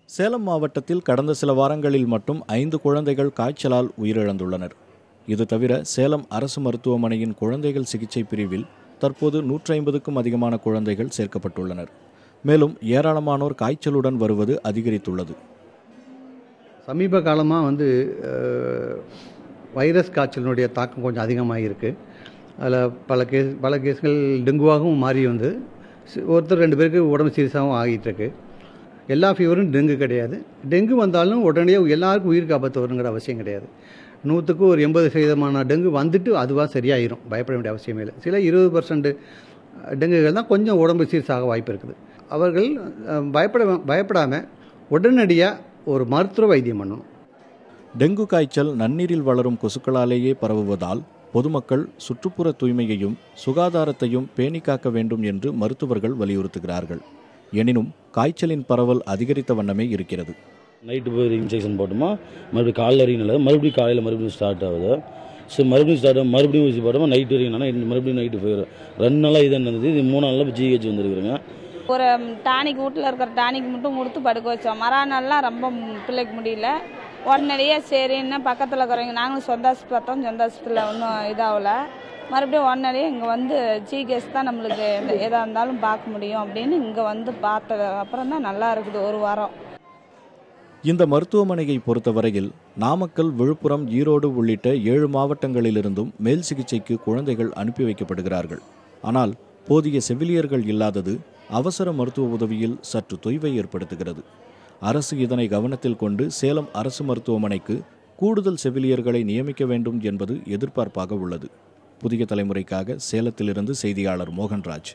சேலம் மாவட்டத்தில் கடந்த சில வாரங்களில் மட்டும் 5 குழந்தைகள் காய்ச்சலால் உயிரிழந்துள்ளனர். இது தவிர சேலம் அரசு மருத்துவமனையின் குழந்தைகள் சிகிச்சை பிரிவில் தற்போது 150க்கும் அதிகமான குழந்தைகள் சேர்க்கப்பட்டுள்ளனர். மேலும் ஏராளமானோர் காய்ச்சலுடன் வருவது அதிகரித்துள்ளது. சமீப காலமாக வைரஸ் காய்ச்சலினுடைய தாக்கம் கொஞ்சம் அதிகமாக இருக்குது. அதில் பல கேஸ்கள் டெங்குவாகவும் மாறி வந்து ஒருத்தர் 2 பேருக்கு உடம்பு சீரியஸாகவும் ஆகிட்டுருக்கு. எல்லா ஃபீவரும் டெங்கு கிடையாது. டெங்கு வந்தாலும் உடனே எல்லாருக்கும் உயிருக்கு ஆபத்து வருங்கிற அவசியம் கிடையாது. 100க்கு ஒரு 80% டெங்கு வந்துட்டு அதுவாக சரியாயிரும். பயப்பட வேண்டிய அவசியமே இல்லை. சில 20% டெங்குகள் தான் கொஞ்சம் உடம்பு சீரியஸாக வாய்ப்பு இருக்குது. அவர்கள் பயப்படாமல் உடனடியாக ஒரு மருத்துவ வைத்தியம் பண்ணணும். டெங்கு காய்ச்சல் நன்னீரில் வளரும் கொசுக்களாலேயே பரவுவதால் பொதுமக்கள் சுற்றுப்புற தூய்மையையும் சுகாதாரத்தையும் பேணி காக்க வேண்டும் என்று மருத்துவர்கள் வலியுறுத்துகிறார்கள். எனினும் காய்ச்சலின் பரவல் அதிகரித்த வண்ணமே இருக்கிறது. நைட்டு போய் இன்ஜெக்ஷன் போட்டோமா, மறுபடியும் காலையில் வரைக்கும் மறுபடியும் காலையில் மறுபடியும் ஸ்டார்ட் ஆகுது. ஸோ மறுபடியும் ஊசி போட்டோமா நைட்டு வரைக்கும் மறுபடியும் நைட்டு போயிடும். 2 நாளாக இதான் நடந்தது. இது 3 நாளில் ஜிஹெச் வந்துருக்குறேங்க. ஒரு டானிக் வீட்டில் இருக்கிற டானிக் மட்டும் கொடுத்து படுக்க வச்சோம். மறுநாள்லாம் ரொம்ப பிள்ளைக்கு முடியல. உடனடியே சரின்னு பக்கத்தில் இருக்கிறவங்க நாங்களும் சொந்த ஆஸ்பத்திரி பார்த்தோம். சொந்த ஆஸ்பத்திரியில் ஒன்றும் இதாகல. மறுபடியும் உடனடியே இங்கே வந்து ஜிஹெச் தான் நம்மளுக்கு எதாக இருந்தாலும் பார்க்க முடியும் அப்படின்னு இங்கே வந்து பார்த்த அப்புறம் தான் நல்லா இருக்குது. ஒரு வாரம் இந்த மருத்துவமனையை பொறுத்தவரையில் நாமக்கல், விழுப்புரம், ஈரோடு உள்ளிட்ட 7 மாவட்டங்களிலிருந்தும் மேல் சிகிச்சைக்கு குழந்தைகள் அனுப்பி வைக்கப்படுகிறார்கள். ஆனால் போதிய செவிலியர்கள் இல்லாதது அவசர மருத்துவ உதவியில் சற்று தொய்வை ஏற்படுத்துகிறது. அரசு இதனை கவனத்தில் கொண்டு சேலம் அரசு மருத்துவமனைக்கு கூடுதல் செவிலியர்களை நியமிக்க வேண்டும் என்பது எதிர்பார்ப்பாக உள்ளது. புதிய தலைமுறைக்காக சேலத்திலிருந்து செய்தியாளர் மோகன்ராஜ்.